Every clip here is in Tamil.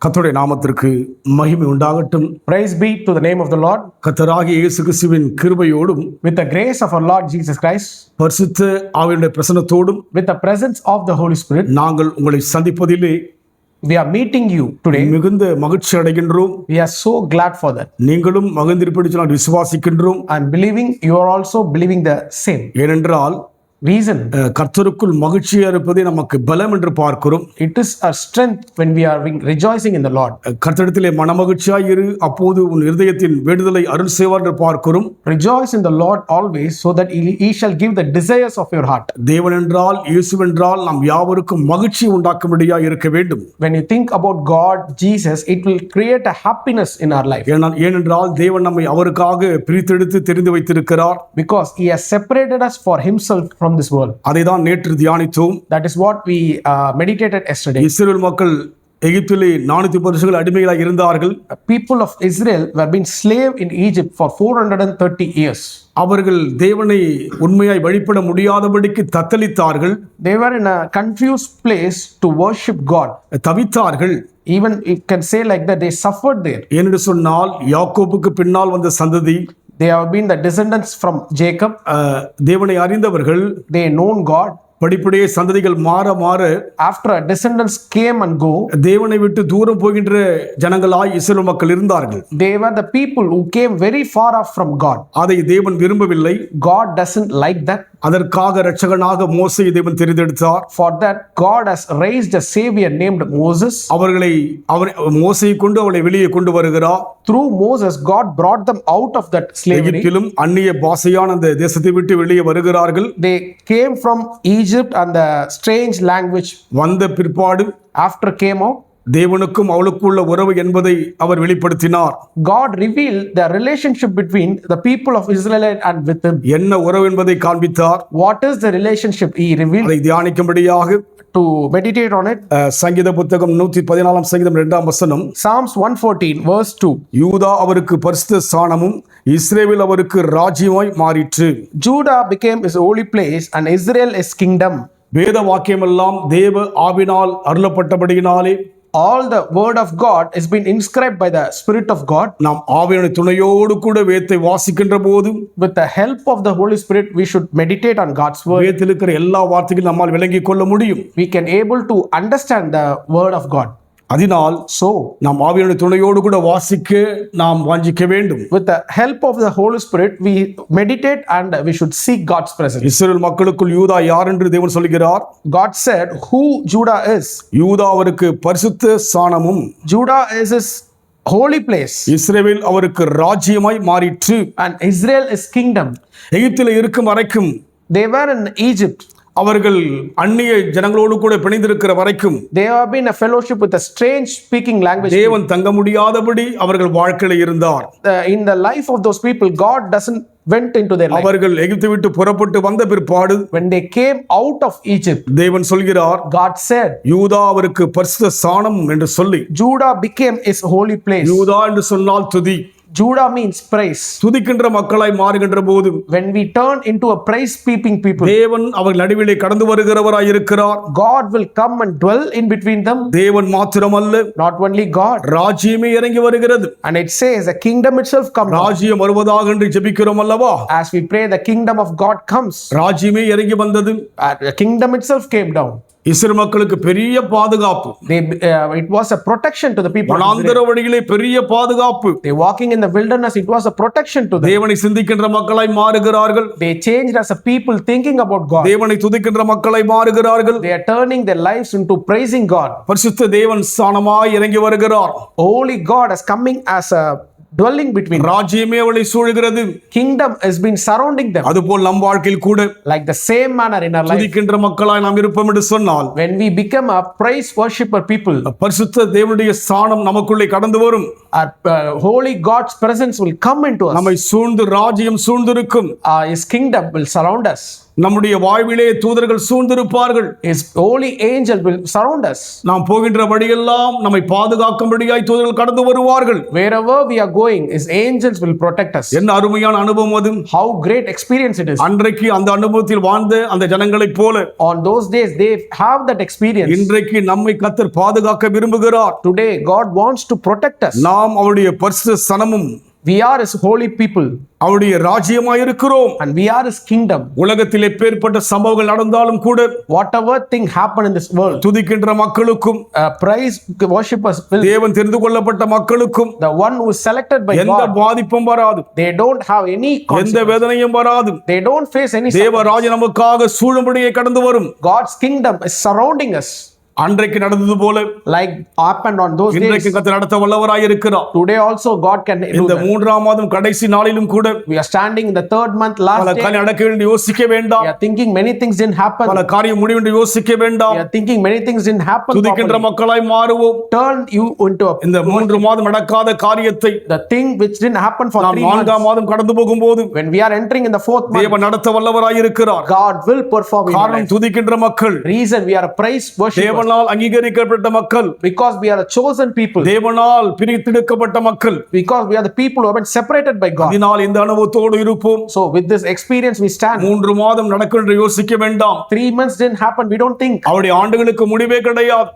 கர்த்தருடைய நாமத்திற்கு மகிமை உண்டாகட்டும். Praise be to the name of the Lord. கர்த்தராகிய இயேசு கிறிஸ்துவின் கிருபையோடும் With the grace of our Lord Jesus Christ, பரிசுத்த ஆவியுடைய பிரசன்னத்தோடும் with the presence of the Holy Spirit, நாங்கள் உங்களை சந்திப்பதிலே we are meeting you today. மிகுந்த மகிழ்ச்சி அடைகின்றோம். We are so glad for that. நீங்களும் மகிழ்ந்திருப்பதை நான் விசுவாசிக்கின்றோம். I'm believing you are also believing the same. ஏனென்றால் Reason, கர்த்தருக்குள் மகிழ்ச்சியா இருப்பதே நமக்கு பலம் என்று பார்க்கிறோம். it is a strength when we are rejoicing in the Lord. கர்த்தரிடத்திலே மனமகிழ்ச்சியாய் இரு, அப்போது உன் இருதயத்தின் வேண்டுதலை அருள் செய்வார் என்று பார்க்கிறோம். Rejoice in the Lord always, so that he shall give the desires of your heart. தேவன் என்றால், இயேசுவென்றால் நாம் யாவருக்கும் மகிழ்ச்சி உண்டாக்கும்படியாக இருக்க வேண்டும். When you think about God, Jesus, it will create a happiness in our life. ஏனென்றால் தேவன் நம்மை அவருக்காக பிரித்தெடுத்து தெரிந்து வைத்திருக்கிறார். Because he has separated us for himself from this world. அதைதான் நேற்று தியானித்தோம். That is what we meditated yesterday. இஸ்ரவேல் மக்கள் எகிப்திலே 430 வருஷங்கள் அடிமைகளாக இருந்தார்கள். People of Israel were being slave in Egypt for 430 years. அவர்கள் தேவனை உண்மையாய் வழிபட முடியாதபடிக்கு தத்தளித்தார்கள். They were in a confused place to worship God. தவித்தார்கள். Even you can say like that, they suffered there. ஏனென்று சொன்னால் யாக்கோபுக்கு பின்னால் வந்த சந்ததி, They have been the descendants from Jacob. தேவனை அறிந்தவர்கள், They known God. படிப்படியே சந்ததிகள் மாற மாற After descendants came and go, தேவனை விட்டு தூரம் போகின்ற ஜனங்களாய் இஸ்ரவேல் மக்கள் இருந்தார்கள். they were the people who came very far off from God. அதை தேவன் விரும்பவில்லை. God doesn't like that. அதற்காக இரட்சகனாக மோசேயை தேவன் தெரிந்தெடுத்தார். For that, God has raised a savior named Moses. மோசேயை கொண்டு அவளை வெளியே கொண்டு வருகிறார். Through Moses, God brought them out of that slavery. எகிப்திலும் அந்நிய பாஷையான அந்த தேசத்தை விட்டு வெளியே வருகிறார்கள். They came from Egypt and the strange language. வந்த பிற்பாடு After came out, தேவனுக்கும் அவளுக்குள்ள உறவு என்பதை அவர் வெளிப்படுத்தினார். God revealed the relationship between the people of Israel and with him. என்ன உறவு என்பதை காண்பித்தார். What is the relationship he revealed? அதை தியானிக்கும்படியாக To meditate on it, சங்கீத புத்தகம் 114 சங்கீதம் 2 வசனம், Psalms 114 verse 2. யூதா அவருக்கு பரிசுத்த ஸ்தானமும் இஸ்ரவேல் அவருக்கு ராஜ்யமாய் மாறிற்று. Judah became his holy place and Israel his kingdom. வேத வாக்கியமெல்லாம் தேவ ஆவினால் அருளப்பட்டபடியினாலே, All the word of God has been inscribed by the Spirit of God. நாம் ஆவியான துணையோடு கூட வேதத்தை வாசிக்கின்ற போது, With the help of the Holy Spirit, we should meditate on God's word. வேதத்தில் இருக்கிற எல்லா வார்த்தைகளும் நம்மால் விளங்கிக் கொள்ள முடியும். We can able to understand the word of God. அதனால் நாம் ஆவியான துணையோடு கூட வாசிக்க நாம் வாஞ்சிக்க வேண்டும். With the help of the Holy Spirit, we meditate and we should seek God's presence. இஸ்ரவேல் மக்களுக்குள் யூதா யார் என்று தேவன் சொல்கிறார். God said who Judah is. யூதா அவருக்கு பரிசுத்த ஸ்தானமும், Judah is his holy place, இஸ்ரவேல் அவருக்கு ராஜ்யமாய் மாறிற்று. and Israel is kingdom. எகிப்தில் இருக்கும் வரைக்கும், They were in Egypt. அவர்கள் அந்நிய ஜனங்களோடு கூட பிணைந்திருக்கிற வரைக்கும், They have been a fellowship with a strange speaking language. தேவன் தங்க முடியாதபடி அவர்கள் வாழ்க்கையில் இருந்தார். In the life of those people, God doesn't went into their life. அவர்கள் எகிப்தை விட்டு புறப்பட்டு வந்த பிற்பாடு, When they came out of Egypt, தேவன் சொல்கிறார், God said யூதா அவருக்கு பரிசுத்த ஸ்தானம் என்று சொல்லி. Judah became his holy place. யூதா என்று சொன்னால் துதி. Judah means praise. துதிக்கின்ற மக்களாய் மாறுகின்ற போது, When we turn into a praise speaking people, தேவன் அவர்கள் நடுவிலே கடந்து வருகிறவராய் இருக்கிறார். God will come and dwell in between them. தேவன் மாத்திரமல்ல, Not only God. ராஜ்யமே இறங்கி வருகிறது. And it says the kingdom itself comes. ராஜ்யம் வருவதாக என்று ஜெபிக்கிறோம் அல்லவா? As we pray, the kingdom of God comes. ராஜ்யமே இறங்கி வந்தது. The kingdom itself came down. இஸ்ரவேல் மக்களுக்கு பெரிய பாதுகாப்பு. It was a protection to the people. வனாந்தர வழியிலே பெரிய பாதுகாப்பு. They walking in the wilderness, it was a protection to them. தேவனை சிந்திக்கின்ற மக்களாய் மாறுகிறார்கள். They changed as a people thinking about God. தேவனை துதிக்கின்ற மக்களாய் மாறுகிறார்கள். They are turning their lives into praising God. பரிசுத்த தேவன் ஸ்தானமாய் இறங்கி வருகிறார். Holy God is coming as a dwelling between. ராஜ்யமே அவளை சூழ்கிறது. Kingdom has been surrounding them. அதுபோல் நம் வாழ்க்கையில் கூட Like the same manner in our life, துதிக்கின்ற மக்களாய் நாம் இருப்போம் என்று சொன்னால், when we become a praise worshipper people, பரிசுத்த தேவனுடைய ஸ்தானம் நமக்குள்ளே கடந்து வரும். Holy God's presence will come into us. நம்மை சூழ்ந்து ராஜ்யம் சூழ்ந்திருக்கும். His kingdom will surround us. நம்முடைய வாழ்விலே தூதர்கள் சூழ்ந்திருப்பார்கள். His holy angel will surround us. நாம் போகின்ற வழியெல்லாம் நம்மை பாதுகாக்கும்படியாய் தூதர்கள் கடந்து வருவார்கள். Wherever we are going, His angels will protect us. என்ன அருமையான அனுபவம் அது. How great experience it is. அன்றைக்கு அந்த அனுபவத்தில் வாழ்ந்த அந்த ஜனங்களைப் போல On those days, they have that experience. இன்றைக்கு நம்மை கர்த்தர் பாதுகாக்க விரும்புகிறார். Today, God wants to protect us. நாம் அவருடைய பரிசுத்த சனமும் We are His holy people அவருடைய ராஜ்யமாய் இருக்கிறோம். and we are His kingdom. உலகத்தில் எப்பேற்பட்ட சம்பவங்கள் நடந்தாலும் கூட Whatever thing happen in this world, துதிக்கின்ற மக்களுக்கும் praise worshippers will, தேவன் தெரிந்து கொள்ளப்பட்ட மக்களுக்கும் the one who is selected by எந்த God, பாதிப்பும் வராது. they don't have any எந்த consequence. வேதனையும் வராது. They don't face any தேவ suffering. ராஜ்யம் நமக்காக சூழும்படியே கடந்து வரும். God's kingdom is surrounding us. அன்றைக்கு நடந்தது போல Like happened on those இன்றைக்கு days. கர்த்தர் நடத்த வல்லவராய் இருக்கிறார். Today also God can do இந்த that. 3ஆம் மாதம் கடைசி நாளிலும் கூட We are standing in the 3rd month பல last day. காரியம் நடக்க வேண்டிய யோசிக்க We வேண்டாம். are thinking many things didn't happen. பல காரியம் முடிவு என்று யோசிக்க We வேண்டாம். are thinking many things didn't happen துதிக்கின்ற properly. மக்களாய் மாறுவோம். Turn you into இந்த 3 மாதம் நடக்காத காரியத்தை the thing which didn't happen for நாம் 3 months. 4ஆம் மாதம் கடந்து போகும்போது When we are entering in the 4th month, தேவன் நடத்த வல்லவராய் இருக்கிறார். God will perform in our காரணம் life. துதிக்கின்ற மக்கள், Reason we are a praise worshippers. தேவனால் அங்கீகரிக்கப்பட்ட மக்கள், Because we are a chosen people. தேவனால் பிரித்தெடுக்கப்பட்ட மக்கள். Because we are the people who have been separated by God. இதனால் இந்த அனுபவத்தோடு இருப்போம். So with this experience we stand. 3 மாதம் நடக்கும் என்று யோசிக்க வேண்டாம். 3 months didn't happen. We don't think. அவருடைய ஆண்டுகளுக்கு முடிவே கிடையாது.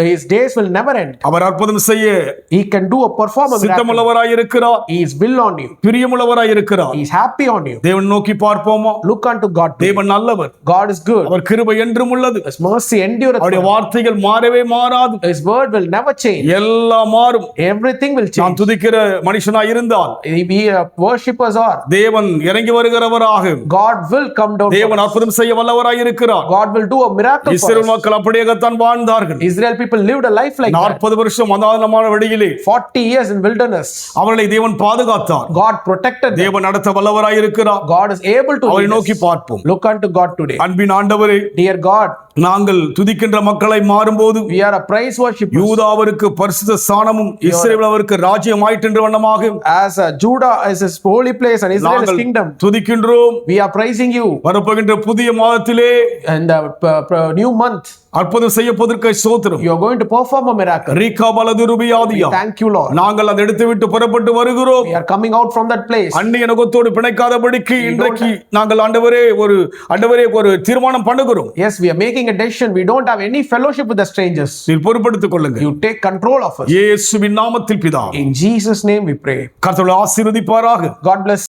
His days will never end. அவர் அற்புதம் செய்ய He can do a perform a miracle. சித்தமுள்ளவராய் இருக்கிறார். He is will on you. பிரியமுள்ளவராய் இருக்கிறார். He is happy on you. தேவன் நோக்கி பார்ப்போமா? Look unto God. தேவன் நல்லவர். God is good. அவர் கிருபை என்றும் உள்ளது. His mercy endureth. அவருடைய வார்த்தைகள் மாறவே மாறாது. His word will never change. எல்லாம் மாறும். Everything will நாம் change. துதிக்கிற மனுஷனாய் இருந்தால் We worshippers are. தேவன் இறங்கி வருகிறவராக, God will come down. தேவன் அற்புதம் செய்ய வல்லவராய் இருக்கிறார். God will do a miracle for Israel us. மக்கள் அப்படியேதான் வாழ்ந்தார்கள். Israel people lived a life like that. 40 வருஷம் அந்தாதமான வழியிலே 40 years in wilderness. அவர்களை தேவன் பாதுகாத்தார். God protected them. தேவன் நடத்த வல்லவராய் இருக்கிறார். God is able to அவரை lead நோக்கி us. பார்ப்போம். Look unto God today. அன்பின் ஆண்டவரே, Dear God, நாங்கள் துதிக்கின்ற மக்களை மாறும்போது we are a praise worshippers. யூதாவிற்கு பரிசுத்த ஸ்தானமும் இஸ்ரவேல் அவருக்கு ராஜ்யம் ஆயிற்று வண்ணமாக As Judah is his holy place and Israel is நாங்கள் kingdom. துதிக்கின்றோம். We are praising you. வரப்போகின்ற புதிய மாதத்திலே And the new month, அற்புதம் செய்யப்பதற்கு ஸ்தோத்திரம். you are going to perform a miracle. Reeka பலதுருபியாதியா. Thank you, Lord. நாங்கள் அதை எடுத்து விட்டு புறப்பட்டு வருகிறோம். We are coming out from that place. அந்நிய நுகத்தோடு பிணைக்காதபடிக்கு இன்றைக்கு நாங்கள் ஆண்டவரே ஒரு தீர்மானம் பண்ணுகிறோம். Yes, we are making a decision. We don't have any fellowship with the strangers. நீர் பொறுப்படுத்திக் கொள்ளுங்க. You take control of us. இயேசுவின் நாமத்தில் பிதாவே. In Jesus' name we pray. கர்த்தர் ஆசீர்வதிப்பாராக. God bless.